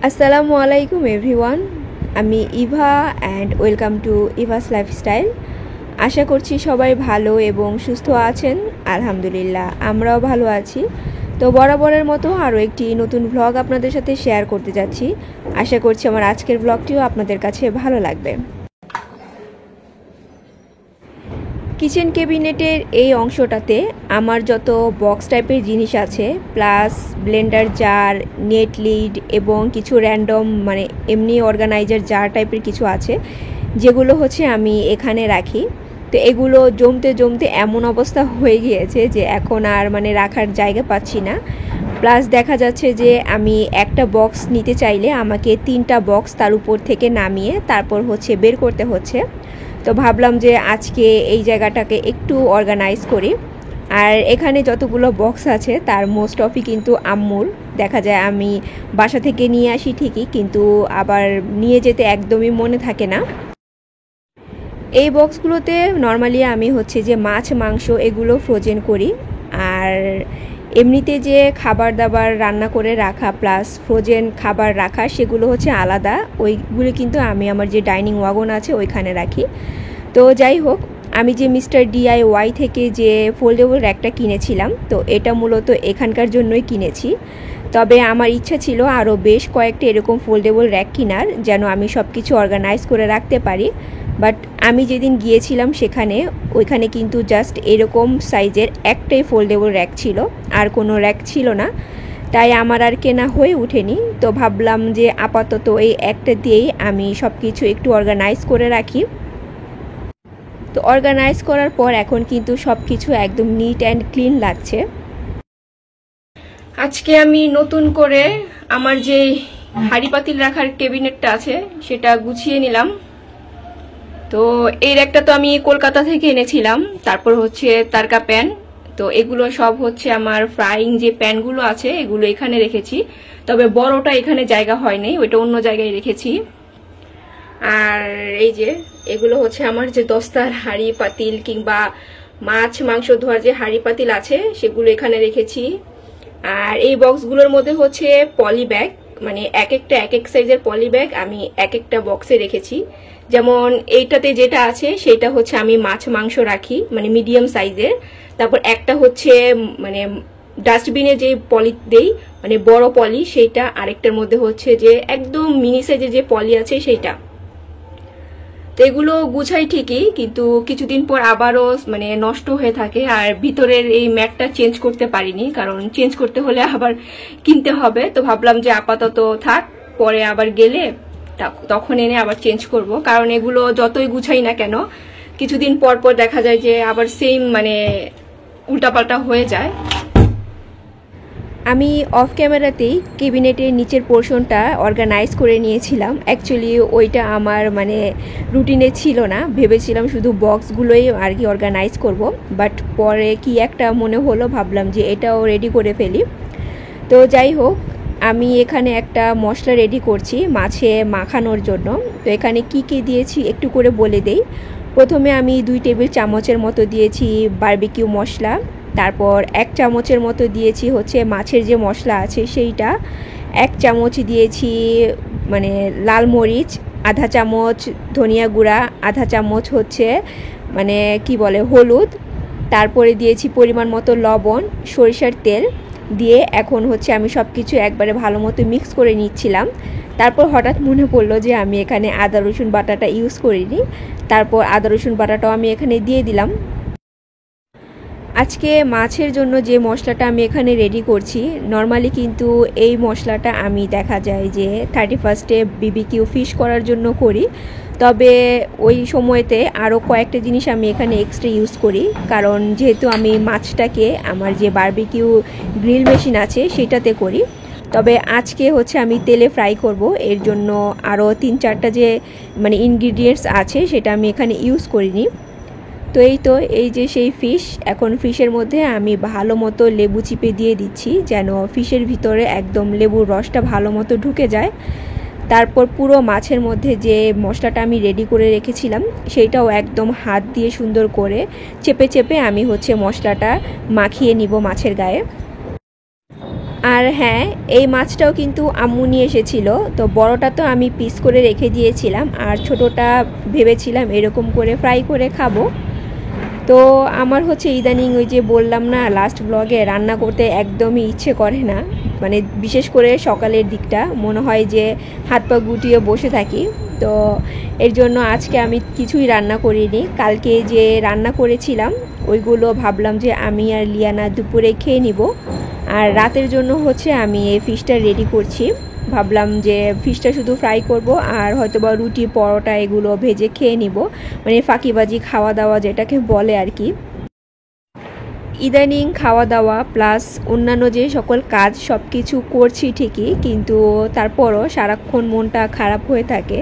আসসালামু আলাইকুম এভরিওয়ান। আমি Eva and welcome to Eva's lifestyle. আশা করছি সবাই ভালো এবং সুস্থ আছেন। আলহামদুলিল্লাহ আমরাও ভালো আছি। তো বরাবরের মতো আরও একটি নতুন ভ্লগ আপনাদের সাথে শেয়ার করতে যাচ্ছি। আশা করছি আমার আজকের ভ্লগটিও আপনাদের কাছে ভালো লাগবে। কিচেন ক্যাবিনেটের এই অংশটাতে আমার যত বক্স টাইপের জিনিস আছে, plus blender jar, net lid এবং কিছু র্যান্ডম মানে এমনি অর্গানাইজার জার টাইপের কিছু আছে, যেগুলো হচ্ছে আমি এখানে রাখি। তো এগুলো জমতে জমতে এমন অবস্থা হয়ে গিয়েছে যে এখন আর মানে রাখার জায়গা পাচ্ছি না। প্লাস দেখা যাচ্ছে যে আমি একটা বক্স নিতে চাইলে আমাকে 3টা বক্স তার উপর থেকে নামিয়ে তারপর হচ্ছে বের করতে হচ্ছে। তো ভাবলাম যে আজকে এই জায়গাটাকে একটু অর্গানাইজ করি। আর এখানে যতগুলো বক্স আছে তার মোস্ট অফই কিন্তু আম্মুর। দেখা যায় আমি বাসা থেকে নিয়ে আসি ঠিকই, কিন্তু আবার নিয়ে যেতে একদমই মনে থাকে না। এই বক্সগুলোতে নর্মালি আমি হচ্ছে যে মাছ মাংস এগুলো ফ্রোজেন করি। আর এমনিতে যে খাবার দাবার রান্না করে রাখা প্লাস ফ্রোজেন খাবার রাখা সেগুলো হচ্ছে আলাদা। ওইগুলো কিন্তু আমি আমার যে ডাইনিং ওয়াগন আছে ওইখানে রাখি। তো যাই হোক, আমি যে মিস্টার DIY থেকে যে ফোল্ডেবল র্যাকটা কিনেছিলাম, তো এটা মূলত এখানকার জন্যই কিনেছি। তবে আমার ইচ্ছা ছিল আরও বেশ কয়েকটা এরকম ফোল্ডেবল র্যাক কেনার, যেন আমি সব কিছু অর্গানাইজ করে রাখতে পারি। বাট আমি যেদিন গিয়েছিলাম ওইখানে কিন্তু জাস্ট এরকম সাইজের একটাই ফোল্ডেবল র্যাক ছিল, আর কোনো র্যাক ছিল না। তাই আমার আর কেনা হয়ে ওঠেনি। তো ভাবলাম যে আপাতত এই একটা দিয়েই আমি সব কিছু একটু অর্গানাইজ করে রাখি। তো অর্গানাইজ করার পর এখন কিন্তু সব কিছু একদম নিট অ্যান্ড ক্লিন লাগছে। আজকে আমি নতুন করে আমার যে হাঁড়ি পাতিল রাখার ক্যাবিনেটটা আছে সেটা গুছিয়ে নিলাম। তো এই র্যাকটা তো আমি কলকাতা থেকে এনেছিলাম। তারপর হচ্ছে তারকা প্যান, তো এগুলো সব হচ্ছে আমার ফ্রাইং যে প্যানগুলো আছে এগুলো এখানে রেখেছি। তবে বড়টা এখানে জায়গা হয়নি, ওইটা অন্য জায়গায় রেখেছি। আর এই যে এগুলো হচ্ছে আমার যে দস্তার হাঁড়ি পাতিল কিংবা মাছ মাংস ধোয়ার যে হাঁড়ি পাতিল আছে সেগুলো এখানে রেখেছি। আর এই বক্সগুলোর মধ্যে হচ্ছে পলি ব্যাগ, মানে এক একটা এক এক সাইজের পলি ব্যাগ আমি এক একটা বক্সে রেখেছি। যেমন এইটাতে যেটা আছে সেটা হচ্ছে আমি মাছ মাংস রাখি, মানে মিডিয়াম সাইজের। তারপর একটা হচ্ছে মানে ডাস্টবিনে যে পলি দেই, মানে বড় পলি সেইটা। আরেকটার মধ্যে হচ্ছে যে একদম মিনি সাইজের যে পলি আছে সেইটা। তো এগুলো গুছাই ঠিকই, কিন্তু কিছুদিন পর আবারও মানে নষ্ট হয়ে থাকে। আর ভিতরের এই ম্যাটটা চেঞ্জ করতে পারিনি, কারণ চেঞ্জ করতে হলে আবার কিনতে হবে। তো ভাবলাম যে আপাতত থাক, পরে আবার গেলে তখন এনে আবার চেঞ্জ করব। কারণ এগুলো যতই গুছাই না কেন কিছুদিন পর পর দেখা যায় যে আবার সেম মানে উল্টাপাল্টা হয়ে যায়। আমি অফ ক্যামেরাতেই ক্যাবিনেটের নিচের পোর্শনটা অর্গানাইজ করে নিয়েছিলাম। অ্যাকচুয়ালি ওইটা আমার মানে রুটিনে ছিল না, ভেবেছিলাম শুধু বক্সগুলোই আর কি অর্গানাইজ করব। বাট পরে কি একটা মনে হলো, ভাবলাম যে এটাও রেডি করে ফেলি। তো যাই হোক, আমি এখানে একটা মশলা রেডি করছি মাছে মাখানোর জন্য। তো এখানে কি কি দিয়েছি একটু করে বলে দেই। প্রথমে আমি 2 টেবিল চামচের মতো দিয়েছি বারবিকিউ মশলা। তারপর 1 চামচের মতো দিয়েছি হচ্ছে মাছের যে মশলা আছে সেইটা। 1 চামচ দিয়েছি মানে লাল মরিচ, আধা চামচ ধনিয়া গুঁড়া, আধা চামচ হচ্ছে মানে কি বলে হলুদ। তারপরে দিয়েছি পরিমাণ মতো লবণ, সরিষার তেল দিয়ে এখন হচ্ছে আমি সব কিছু একবারে ভালো মতো মিক্স করে নিচ্ছিলাম। তারপর হঠাৎ মনে পড়লো যে আমি এখানে আদা রসুন বাটাটা ইউজ করিনি। তারপর আদা রসুন বাটাটাও আমি এখানে দিয়ে দিলাম। আজকে মাছের জন্য যে মশলাটা আমি এখানে রেডি করছি, নর্মালি কিন্তু এই মশলাটা আমি দেখা যায় যে 31st BBQ ফিশ করার জন্য করি। তবে ওই সময়তে আরও কয়েকটা জিনিস আমি এখানে এক্সট্রা ইউজ করি, কারণ যেহেতু আমি মাছটাকে আমার যে বারবিকিউ গ্রিল মেশিন আছে সেটাতে করি। তবে আজকে হচ্ছে আমি তেলে ফ্রাই করব, এর জন্য আরও 3-4টা যে মানে ইনগ্রিডিয়েন্টস আছে সেটা আমি এখানে ইউজ করিনি। তো এই যে সেই ফিশ, এখন ফিশের মধ্যে আমি ভালো মতো লেবু চিপে দিয়ে দিচ্ছি, যেন ফিশের ভিতরে একদম লেবুর রসটা ভালো মতো ঢুকে যায়। তারপর পুরো মাছের মধ্যে যে মশলাটা আমি রেডি করে রেখেছিলাম সেইটাও একদম হাত দিয়ে সুন্দর করে চেপে চেপে আমি হচ্ছে মশলাটা মাখিয়ে নিব মাছের গায়ে। আর হ্যাঁ, এই মাছটাও কিন্তু আম্মু নিয়ে এসেছিল। তো বড়টা তো আমি পিস করে রেখে দিয়েছিলাম, আর ছোটটা ভেবেছিলাম এরকম করে ফ্রাই করে খাবো। তো আমার হচ্ছে ইদানিং ওই যে বললাম না লাস্ট ব্লগে, রান্না করতে একদমই ইচ্ছে করে না, মানে বিশেষ করে সকালের দিকটা মনে হয় যে হাত পা গুটিয়ে বসে থাকি। তো এর জন্য আজকে আমি কিছুই রান্না করিনি। কালকে যে রান্না করেছিলাম ওইগুলো ভাবলাম যে আমি আর লিয়ানা দুপুরে খেয়ে নিব, আর রাতের জন্য হচ্ছে আমি এই ফিশটা রেডি করছি। ভাবলাম যে ফিশটা শুধু ফ্রাই করব, আর হয়তো বা রুটি পরোটা এগুলো ভেজে খেয়ে নিব, মানে ফাঁকিবাজি খাওয়া দাওয়া যেটাকে বলে আর কি। ইদানিং খাওয়া দাওয়া প্লাস অন্যান্য যে সকল কাজ সব কিছু করছি ঠিকই, কিন্তু তারপরও সারাক্ষণ মনটা খারাপ হয়ে থাকে।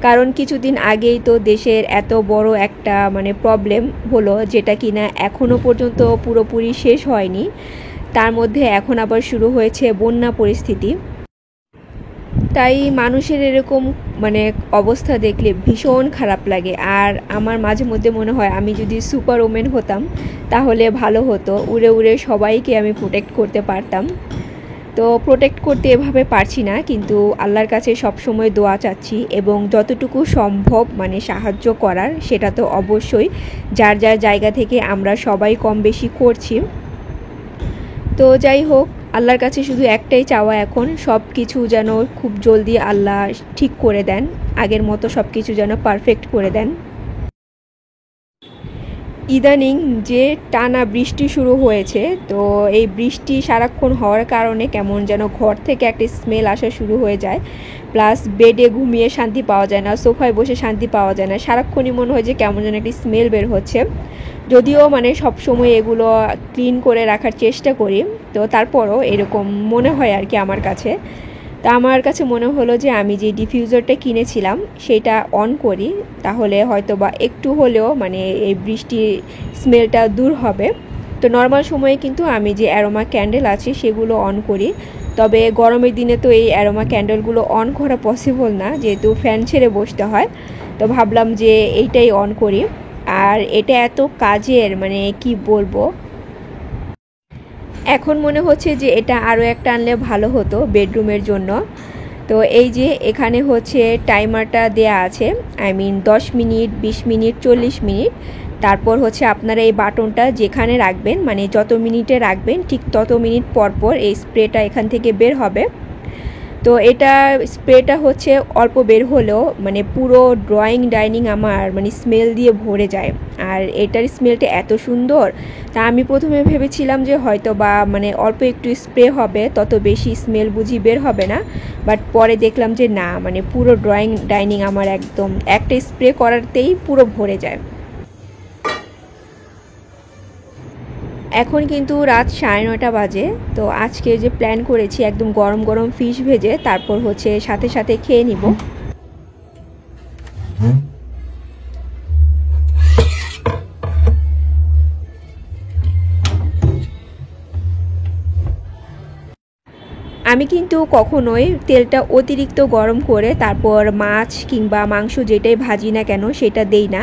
কারণ কিছুদিন আগেই তো দেশের এত বড় একটা মানে প্রবলেম হলো, যেটা কিনা এখনও পর্যন্ত পুরোপুরি শেষ হয়নি। তার মধ্যে এখন আবার শুরু হয়েছে বন্যা পরিস্থিতি। তাই মানুষের এরকম মানে অবস্থা দেখলে ভীষণ খারাপ লাগে। আর আমার মাঝে মধ্যে মনে হয় আমি যদি সুপার ওমেন হতাম তাহলে ভালো হতো, উড়ে উড়ে সবাইকে আমি প্রোটেক্ট করতে পারতাম। তো প্রোটেক্ট করতে এভাবে পারছি না, কিন্তু আল্লাহর কাছে সবসময় দোয়া চাচ্ছি, এবং যতটুকু সম্ভব মানে সাহায্য করার সেটা তো অবশ্যই যার যার জায়গা থেকে আমরা সবাই কম বেশি করছি। তো যাই হোক, আল্লাহর কাছে শুধু একটাই চাওয়া এখন, সব কিছু যেন খুব জলদি আল্লাহ ঠিক করে দেন, আগের মতো সব কিছু যেন পারফেক্ট করে দেন। ইদানিং যে টানা বৃষ্টি শুরু হয়েছে, তো এই বৃষ্টি সারাক্ষণ হওয়ার কারণে কেমন যেন ঘর থেকে একটা স্মেল আসা শুরু হয়ে যায়, প্লাস বেডে ঘুমিয়ে শান্তি পাওয়া যায় না, সোফায় বসে শান্তি পাওয়া যায় না, সারাক্ষণই মনে হয় যে কেমন যেন একটি স্মেল বের হচ্ছে। যদিও মানে সবসময় এগুলো ক্লিন করে রাখার চেষ্টা করি, তো তারপরও এরকম মনে হয় আর কি আমার কাছে। তা আমার কাছে মনে হলো যে আমি যে ডিফিউজারটা কিনেছিলাম সেটা অন করি, তাহলে হয়তো বা একটু হলেও মানে এই বৃষ্টির স্মেলটা দূর হবে। তো নর্মাল সময়ে কিন্তু আমি যে অ্যারোমা ক্যান্ডেল আছে সেগুলো অন করি, তবে গরমের দিনে তো এই অ্যারোমা ক্যান্ডেলগুলো অন করা পসিবল না, যেহেতু ফ্যান ছেড়ে বসতে হয়। তো ভাবলাম যে এইটাই অন করি। আর এটা এত কাজের, মানে কি বলবো, এখন মনে হচ্ছে যে এটা আরও একটা আনলে ভালো হতো বেডরুমের জন্য। তো এই যে এখানে হচ্ছে টাইমারটা দেয়া আছে, I mean 10 minute, 20 minute, 40 minute. তারপর হচ্ছে আপনারা এই বাটনটা যেখানে রাখবেন, মানে যত মিনিটে রাখবেন ঠিক তত মিনিট পর পর এই স্প্রেটা এখান থেকে বের হবে। তো এটা স্প্রেটা হচ্ছে অল্প বের হলেও মানে পুরো ড্রয়িং ডাইনিং আমার মানে স্মেল দিয়ে ভরে যায়। আর এটার স্মেলটা এত সুন্দর, তা আমি প্রথমে ভেবেছিলাম যে হয়তো বা মানে অল্প একটু স্প্রে হবে, তত বেশি স্মেল বুঝি বের হবে না। বাট পরে দেখলাম যে না, মানে পুরো ড্রয়িং ডাইনিং আমার একদম একটা স্প্রে করাতেই পুরো ভরে যায়। এখন কিন্তু রাত 9:30 বাজে। তো আজকে যে প্ল্যান করেছি একদম গরম গরম ফিশ ভেজে তারপর হচ্ছে সাথে সাথে খেয়ে নিব। আমি কিন্তু কখনোই তেলটা অতিরিক্ত গরম করে তারপর মাছ কিংবা মাংস যেটাই ভাজি না কেন সেটা দেই না।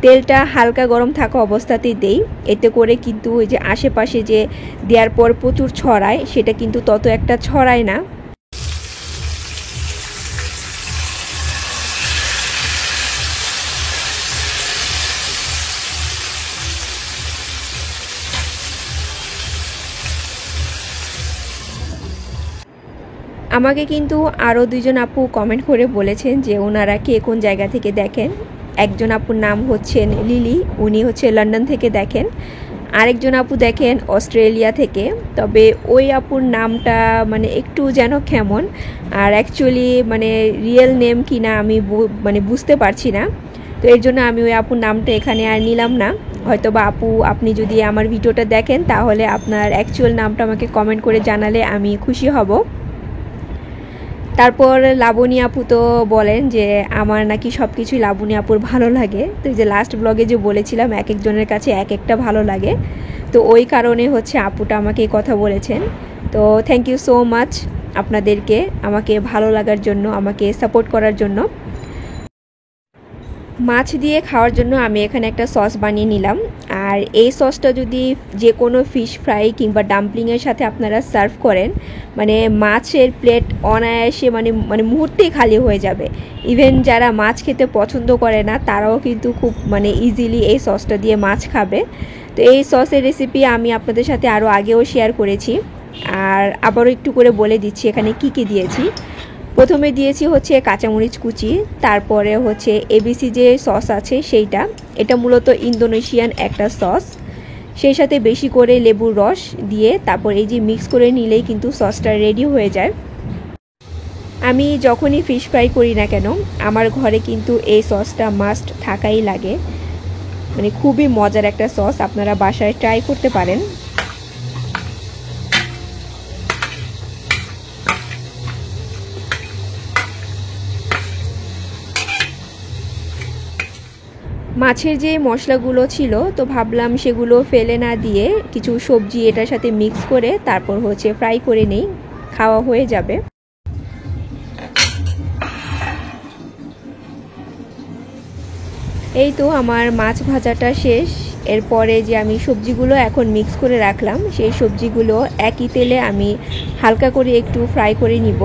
তেলটা হালকা গরম থাকা অবস্থাতেই দেই, এতে করে কিন্তু ওই যে আশেপাশে যে দেওয়ার পর প্রচুর ছড়ায় সেটা কিন্তু তত একটা ছড়ায় না। আমাকে কিন্তু আরও 2জন আপু কমেন্ট করে বলেছেন যে ওনারা কে কোন জায়গা থেকে দেখেন। একজন আপুর নাম হচ্ছেন লিলি, উনি হচ্ছে লন্ডন থেকে দেখেন। আরেকজন আপু দেখেন অস্ট্রেলিয়া থেকে, তবে ওই আপুর নামটা মানে একটু যেন কেমন, আর অ্যাকচুয়ালি মানে রিয়েল নেম কি না আমি মানে বুঝতে পারছি না। তো এর জন্য আমি ওই আপুর নামটা এখানে আর নিলাম না। হয়তো বা আপু আপনি যদি আমার ভিডিওটা দেখেন তাহলে আপনার অ্যাকচুয়াল নামটা আমাকে কমেন্ট করে জানালে আমি খুশি হব। তারপর লাবণী আপু তো বলেন যে আমার নাকি সব কিছুই লাবণী আপুর ভালো লাগে। তো যে লাস্ট ব্লগে যে বলেছিলাম এক একজনের কাছে এক একটা ভালো লাগে, তো ওই কারণে হচ্ছে আপুটা আমাকে এই কথা বলেছেন। তো থ্যাংক ইউ সো মাচ আপনাদেরকে আমাকে ভালো লাগার জন্য, আমাকে সাপোর্ট করার জন্য। মাছ দিয়ে খাওয়ার জন্য আমি এখানে একটা সস বানিয়ে নিলাম। আর এই সসটা যদি যে কোনো ফিশ ফ্রাই কিংবা ডাম্পলিংয়ের সাথে আপনারা সার্ভ করেন, মানে মাছের প্লেট অনায়াসে মানে মুহূর্তেই খালি হয়ে যাবে। ইভেন যারা মাছ খেতে পছন্দ করে না তারাও কিন্তু খুব মানে ইজিলি এই সসটা দিয়ে মাছ খাবে। তো এই সসের রেসিপি আমি আপনাদের সাথে আরও আগেও শেয়ার করেছি, আর আবারও একটু করে বলে দিচ্ছি এখানে কি কি দিয়েছি। প্রথমে দিয়েছি হচ্ছে কাঁচামরিচ কুচি, তারপরে হচ্ছে এবিসি যে সস আছে সেইটা, এটা মূলত ইন্দোনেশিয়ান একটা সস। সেই সাথে বেশি করে লেবুর রস দিয়ে তারপর এই যে মিক্স করে নিলেই কিন্তু সসটা রেডি হয়ে যায়। আমি যখনই ফিশ ফ্রাই করি না কেন আমার ঘরে কিন্তু এই সসটা মাস্ট থাকাই লাগে। মানে খুবই মজার একটা সস, আপনারা বাসায় ট্রাই করতে পারেন। মাছের যে মশলাগুলো ছিল তো ভাবলাম সেগুলো ফেলে না দিয়ে কিছু সবজি এটার সাথে মিক্স করে তারপর হচ্ছে ফ্রাই করে নেই, খাওয়া হয়ে যাবে। এই তো আমার মাছ ভাজাটা শেষ। এরপরে যে আমি সবজিগুলো এখন মিক্স করে রাখলাম সেই সবজিগুলো একই তেলে আমি হালকা করে একটু ফ্রাই করে নিব।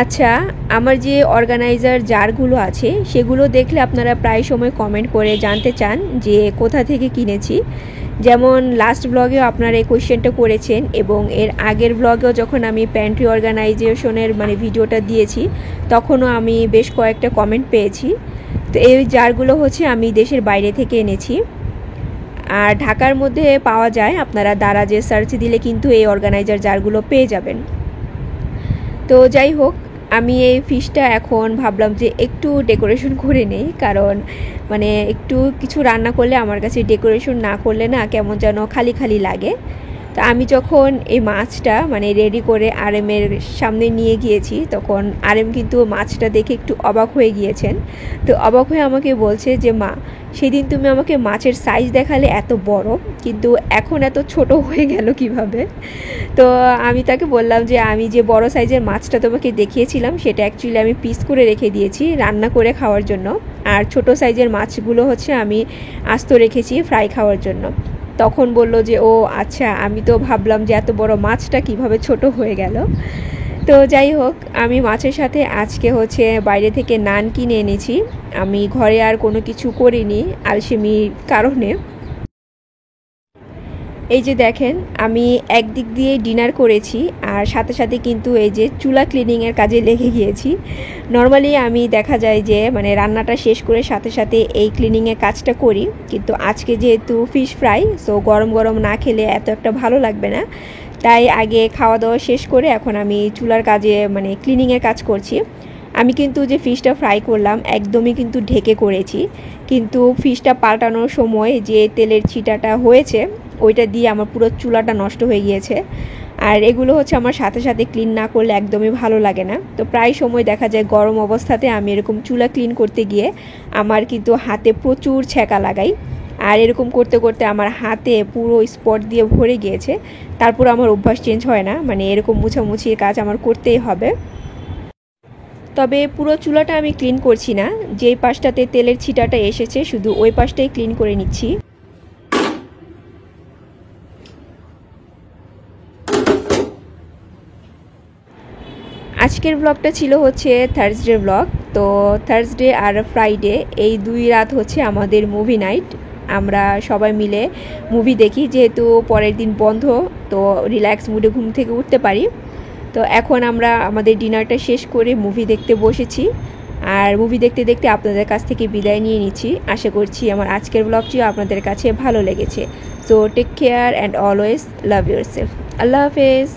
আচ্ছা, আমার যে অর্গানাইজার জারগুলো আছে সেগুলো দেখলে আপনারা প্রায় সময় কমেন্ট করে জানতে চান যে কোথা থেকে কিনেছি। যেমন লাস্ট ব্লগেও আপনারা এই কোয়েশ্চেনটা করেছেন, এবং এর আগের ব্লগেও যখন আমি প্যান্ট্রি অর্গানাইজেশনের মানে ভিডিওটা দিয়েছি তখনও আমি বেশ কয়েকটা কমেন্ট পেয়েছি। তো এই জারগুলো হচ্ছে আমি দেশের বাইরে থেকে এনেছি, আর ঢাকার মধ্যে পাওয়া যায়। আপনারা দারাজে সার্চ দিলে কিন্তু এই অর্গানাইজার জারগুলো পেয়ে যাবেন। তো যাই হোক, আমি এই ফিশটা এখন ভাবলাম যে একটু ডেকোরেশন করে নেই, কারণ মানে একটু কিছু রান্না করলে আমার কাছে ডেকোরেশন না করলে না কেমন যেন খালি খালি লাগে। তো আমি যখন এই মাছটা মানে রেডি করে আরএমের সামনে নিয়ে গিয়েছি তখন আরএম কিন্তু মাছটা দেখে একটু অবাক হয়ে গিয়েছেন। তো অবাক হয়ে আমাকে বলছে যে মা, সেদিন তুমি আমাকে মাছের সাইজ দেখালে এত বড়, কিন্তু এখন এত ছোট হয়ে গেল কিভাবে? তো আমি তাকে বললাম যে আমি যে বড় সাইজের মাছটা তোমাকে দেখিয়েছিলাম সেটা অ্যাকচুয়ালি আমি পিস করে রেখে দিয়েছি রান্না করে খাওয়ার জন্য, আর ছোট সাইজের মাছগুলো হচ্ছে আমি আস্ত রেখেছি ফ্রাই খাওয়ার জন্য। তখন বলল যে ও আচ্ছা, আমি তো ভাবলাম যে এত বড় মাছটা কিভাবে ছোট হয়ে গেল। তো যাই হোক, আমি মাছের সাথে আজকে হচ্ছে বাইরে থেকে নান কিনে এনেছি। আমি ঘরে আর কোনো কিছু করিনি আলসেমির কারণে। এই যে দেখেন, আমি একদিক দিয়ে ডিনার করেছি আর সাথে সাথে কিন্তু এই যে চুলা ক্লিনিংয়ের কাজে লেগে গিয়েছি। নর্মালি আমি দেখা যায় যে মানে রান্নাটা শেষ করে সাথে সাথে এই ক্লিনিংয়ের কাজটা করি, কিন্তু আজকে যেহেতু ফিশ ফ্রাই, সো গরম গরম না খেলে এত একটা ভালো লাগবে না, তাই আগে খাওয়া দাওয়া শেষ করে এখন আমি চুলার কাজে মানে ক্লিনিংয়ের কাজ করছি। আমি কিন্তু যে ফিশটা ফ্রাই করলাম একদমই কিন্তু ঢেকে করেছি, কিন্তু ফিশটা পাল্টানোর সময় যে তেলের ছিটাটা হয়েছে ওইটা দিয়ে আমার পুরো চুলাটা নষ্ট হয়ে গিয়েছে। আর এগুলো হচ্ছে আমার সাথে সাথে ক্লিন না করলে একদমই ভালো লাগে না। তো প্রায় সময় দেখা যায় গরম অবস্থাতে আমি এরকম চুলা ক্লিন করতে গিয়ে আমার কিন্তু হাতে প্রচুর ছ্যাঁকা লাগাই, আর এরকম করতে করতে আমার হাতে পুরো স্পট দিয়ে ভরে গিয়েছে। তারপর আমার অভ্যাস চেঞ্জ হয় না, মানে এরকম মুছামুছির কাজ আমার করতেই হবে। তবে পুরো চুলাটা আমি ক্লিন করছি না, যেই পাশটাতে তেলের ছিটাটা এসেছে শুধু ওই পাশটাই ক্লিন করে নিচ্ছি। আজকের ব্লগটা ছিল হচ্ছে থার্সডে ব্লগ। তো থার্সডে আর ফ্রাইডে এই দুই রাত হচ্ছে আমাদের মুভি নাইট। আমরা সবাই মিলে মুভি দেখি, যেহেতু পরের দিন বন্ধ, তো রিল্যাক্স মুডে ঘুম থেকে উঠতে পারি। তো এখন আমরা আমাদের ডিনারটা শেষ করে মুভি দেখতে বসেছি, আর মুভি দেখতে দেখতে আপনাদের কাছ থেকে বিদায় নিয়ে নিচ্ছি। আশা করছি আমার আজকের ব্লগটিও আপনাদের কাছে ভালো লেগেছে। So take care and always love yourself. আল্লাহ হাফেজ।